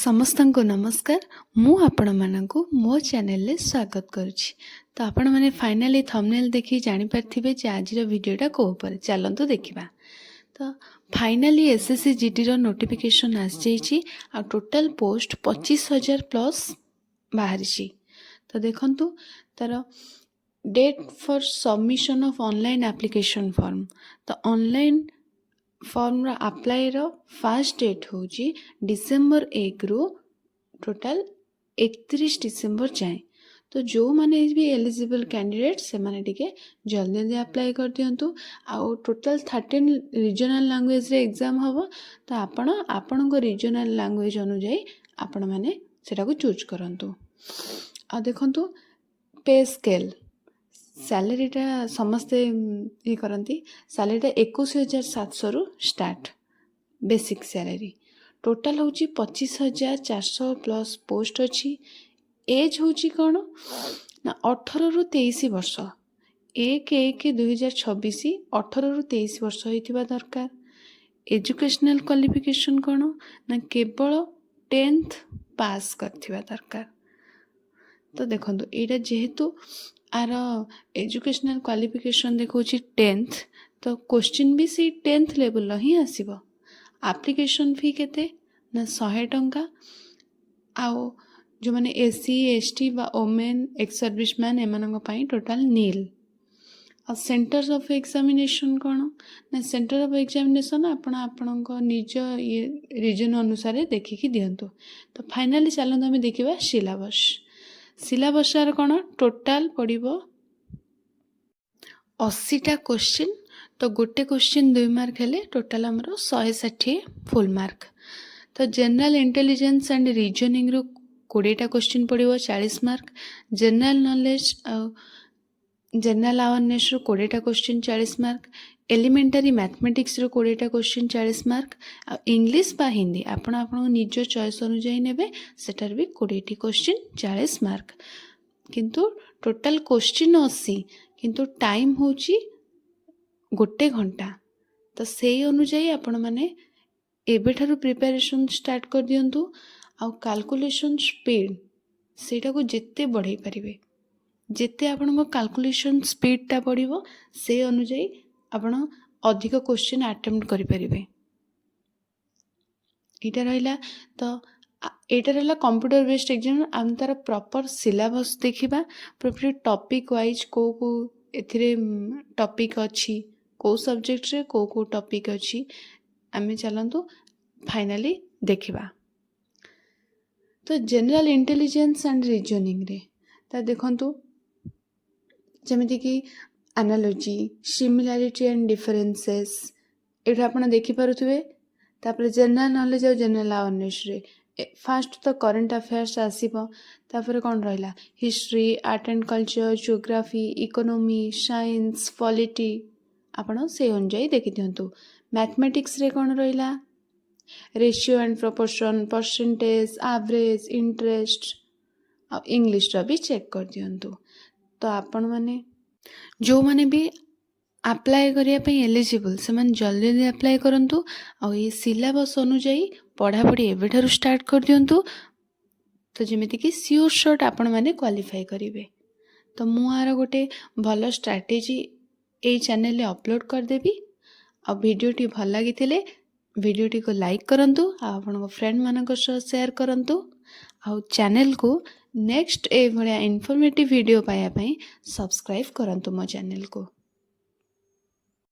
ସମସ୍ତଙ୍କୁ ନମସ୍କାର। ମୁଁ ଆପଣମାନଙ୍କୁ ମୋ ଚ୍ୟାନେଲରେ ସ୍ୱାଗତ କରୁଛି। ତ ଆପଣମାନେ ଫାଇନାଲି ଥମ୍ବନେଲ୍ ଦେଖି ଜାଣିପାରିଥିବେ ଯେ ଆଜିର ଭିଡ଼ିଓଟା କେଉଁ ଉପରେ। ଚାଲନ୍ତୁ ଦେଖିବା। ତ ଫାଇନାଲି ଏସ୍ଏସ୍ସି ଜିଡ଼ିର ନୋଟିଫିକେସନ୍ ଆସିଯାଇଛି ଆଉ ଟୋଟାଲ୍ ପୋଷ୍ଟ 25,000 ପ୍ଲସ୍ ବାହାରିଛି। ତ ଦେଖନ୍ତୁ ତାର date for submission of online application form. ତ ଅନଲାଇନ୍ ଫର୍ମର ଆପ୍ଲାଏର ଫାଷ୍ଟ ଡେଟ୍ ହେଉଛି ଡିସେମ୍ବର 1ରୁ ଟୋଟାଲ୍ 31 ଡିସେମ୍ବର ଯାଏଁ। ତ ଯେଉଁମାନେ ବି ଏଲିଜିବଲ୍ କ୍ୟାଣ୍ଡିଡେଟ୍ ସେମାନେ ଟିକେ ଜଲ୍ଦି ଜଲ୍ଦି ଆପ୍ଲାଏ କରିଦିଅନ୍ତୁ। ଆଉ ଟୋଟାଲ୍ 13 ରିଜନାଲ୍ ଲାଙ୍ଗୁଏଜ୍ରେ ଏକ୍ଜାମ୍ ହେବ। ତ ଆପଣ ଆପଣଙ୍କ ରିଜନାଲ୍ ଲାଙ୍ଗୁଏଜ୍ ଅନୁଯାୟୀ ଆପଣମାନେ ସେଟାକୁ ଚୁଜ୍ କରନ୍ତୁ। ଆଉ ଦେଖନ୍ତୁ ପେ ସ୍କେଲ୍ ସାଲେରୀଟା ସମସ୍ତେ ଇଏ କରନ୍ତି। ସାଲେରୀଟା 21,700ରୁ ଷ୍ଟାର୍ଟ ବେସିକ୍ ସାଲେରୀ। ଟୋଟାଲ୍ ହେଉଛି 25,400 ପ୍ଲସ୍ ପୋଷ୍ଟ ଅଛି। ଏଜ୍ ହେଉଛି କ'ଣ ନା 18ରୁ 23 ବର୍ଷ। 1/1/2026 18ରୁ 23 ବର୍ଷ ହୋଇଥିବା ଦରକାର। ଏଜୁକେସନାଲ୍ କ୍ୱାଲିଫିକେସନ୍ କ'ଣ ନା କେବଳ 10th ପାସ୍ କରିଥିବା ଦରକାର। ତ ଦେଖନ୍ତୁ ଏଇଟା ଯେହେତୁ ଆର ଏଜୁକେସନାଲ୍ କ୍ୱାଲିଫିକେସନ୍ ଦେଖାଉଛି 10th, ତ କୋଶ୍ଚିନ୍ ବି ସେଇ 10th ଲେଭେଲ୍ର ହିଁ ଆସିବ। ଆପ୍ଲିକେସନ୍ ଫି କେତେ ନା 100 ଟଙ୍କା। ଆଉ ଯେଉଁମାନେ SC ST ବା ଓମେନ୍ ଏକ୍ସ ସର୍ଭିସମ୍ୟାନ୍ ଏମାନଙ୍କ ପାଇଁ ଟୋଟାଲ୍ ନିଲ୍। ଆଉ ସେଣ୍ଟର୍ସ ଅଫ୍ ଏକ୍ଜାମିନେସନ୍ କ'ଣ ନା ସେଣ୍ଟର ଅଫ୍ ଏକ୍ଜାମିନେସନ୍ ଆପଣ ଆପଣଙ୍କ ନିଜ ରିଜନ୍ ଅନୁସାରେ ଦେଖିକି ଦିଅନ୍ତୁ। ତ ଫାଇନାଲି ଚାଲନ୍ତୁ ଆମେ ଦେଖିବା ସିଲାବସ୍। ସିଲାବସ୍ର କ'ଣ ଟୋଟାଲ୍ ପଡ଼ିବ 80ଟା କୋଶ୍ଚିନ୍। ତ ଗୋଟେ କୋଶ୍ଚିନ୍ 2 ମାର୍କ ହେଲେ ଟୋଟାଲ୍ ଆମର 160 ଫୁଲ୍ ମାର୍କ। ତ ଜେନେରାଲ୍ ଇଣ୍ଟେଲିଜେନ୍ସ ଆଣ୍ଡ ରିଜନିଂରୁ 20ଟା କୋଶ୍ଚିନ୍ ପଡ଼ିବ 40 ମାର୍କ। ଜେନେରାଲ୍ ନଲେଜ୍ ଆଉ ଜେନେରାଲ୍ ଆୱାରନେସ୍ରୁ 20ଟା କୋଶ୍ଚିନ୍ 40 ମାର୍କ। ଏଲିମେଣ୍ଟାରୀ ମ୍ୟାଥମେଟିକ୍ସରୁ 20ଟା କୋଶ୍ଚିନ୍ 40 ମାର୍କ। ଆଉ ଇଂଲିଶ ବା ହିନ୍ଦୀ ଆପଣ ଆପଣଙ୍କ ନିଜ ଚଏସ୍ ଅନୁଯାୟୀ ନେବେ, ସେଟାରେ ବି 20ଟି କୋଶ୍ଚିନ୍ 40 ମାର୍କ। କିନ୍ତୁ ଟୋଟାଲ୍ କୋଶ୍ଚିନ୍ 80, କିନ୍ତୁ ଟାଇମ୍ ହେଉଛି 1 ଘଣ୍ଟା। ତ ସେଇ ଅନୁଯାୟୀ ଆପଣମାନେ ଏବେଠାରୁ ପ୍ରିପାରେସନ୍ ଷ୍ଟାର୍ଟ କରିଦିଅନ୍ତୁ। ଆଉ କାଲକୁଲେସନ୍ ସ୍ପିଡ଼୍ ସେଇଟାକୁ ଯେତେ ବଢ଼େଇ ପାରିବେ, ଯେତେ ଆପଣଙ୍କ କାଲକୁଲେସନ୍ ସ୍ପିଡ଼୍ଟା ବଢ଼ିବ ସେ ଅନୁଯାୟୀ ଆପଣ ଅଧିକ କୋଶ୍ଚିନ୍ ଆଟେମ୍ପ୍ଟ କରିପାରିବେ। ଏଇଟା ରହିଲା। ତ ଏଇଟା ରହିଲା କମ୍ପ୍ୟୁଟର ବେସ୍ଡ ଏକ୍ଜାମ୍। ଆମେ ତା'ର ପ୍ରପର୍ ସିଲାବସ୍ ଦେଖିବା। ପ୍ରପର୍ ଟପିକ୍ ୱାଇଜ୍ କେଉଁ ଏଥିରେ ଟପିକ୍ ଅଛି, କେଉଁ ସବଜେକ୍ଟରେ କେଉଁ ଟପିକ୍ ଅଛି, ଆମେ ଚାଲନ୍ତୁ ଫାଇନାଲି ଦେଖିବା। ତ ଜେନେରାଲ୍ ଇଣ୍ଟେଲିଜେନ୍ସ ଆଣ୍ଡ ରିଜନିଂରେ ତ ଦେଖନ୍ତୁ ଯେମିତିକି ଆନାଲୋଜି, ସିମିଲାରିଟି ଆଣ୍ଡ ଡିଫରେନ୍ସେସ୍ ଏଇଟା ଆପଣ ଦେଖିପାରୁଥିବେ। ତାପରେ ଜେନେରାଲ୍ ନଲେଜ୍ ଆଉ ଜେନେରାଲ୍ ଆୱାରନେସ୍ରେ ଫାଷ୍ଟ ତ କରେଣ୍ଟ ଆଫେୟାର୍ସ ଆସିବ। ତାପରେ କ'ଣ ରହିଲା history, art and culture, geography, economy, science, polity ଆପଣ ସେଇ ଅନୁଯାୟୀ ଦେଖିଦିଅନ୍ତୁ। ମ୍ୟାଥମେଟିକ୍ସରେ କ'ଣ ରହିଲା ratio and proportion, percentage, average, interest. ଆଉ ଇଂଲିଶର ବି ଚେକ୍ କରିଦିଅନ୍ତୁ। ତ ଆପଣମାନେ ଯେଉଁମାନେ ବି ଆପ୍ଲାଏ କରିବା ପାଇଁ ଏଲିଜିବଲ୍ ସେମାନେ ଜଲ୍ଦି ଜଲ୍ଦି ଆପ୍ଲାଏ କରନ୍ତୁ। ଆଉ ଏଇ ସିଲାବସ୍ ଅନୁଯାୟୀ ପଢ଼ାପଢ଼ି ଏବେଠାରୁ ଷ୍ଟାର୍ଟ କରିଦିଅନ୍ତୁ। ତ ଯେମିତିକି ସିଓର ସଟ୍ ଆପଣମାନେ କ୍ୱାଲିଫାଏ କରିବେ। ତ ମୁଁ ଆର ଗୋଟେ ଭଲ ଷ୍ଟ୍ରାଟେଜି ଏଇ ଚ୍ୟାନେଲରେ ଅପଲୋଡ଼ କରିଦେବି। ଆଉ ଭିଡ଼ିଓଟି ଭଲ ଲାଗିଥିଲେ ଭିଡ଼ିଓଟିକୁ ଲାଇକ୍ କରନ୍ତୁ, ଆଉ ଆପଣଙ୍କ ଫ୍ରେଣ୍ଡମାନଙ୍କ ସହ ସେୟାର କରନ୍ତୁ। ଆଉ ଚ୍ୟାନେଲକୁ ନେକ୍ସଟ ଏଇଭଳିଆ ଇନଫର୍ମେଟିଭ୍ ଭିଡ଼ିଓ ପାଇବା ପାଇଁ ସବସ୍କ୍ରାଇବ୍ କରନ୍ତୁ ମୋ ଚ୍ୟାନେଲକୁ।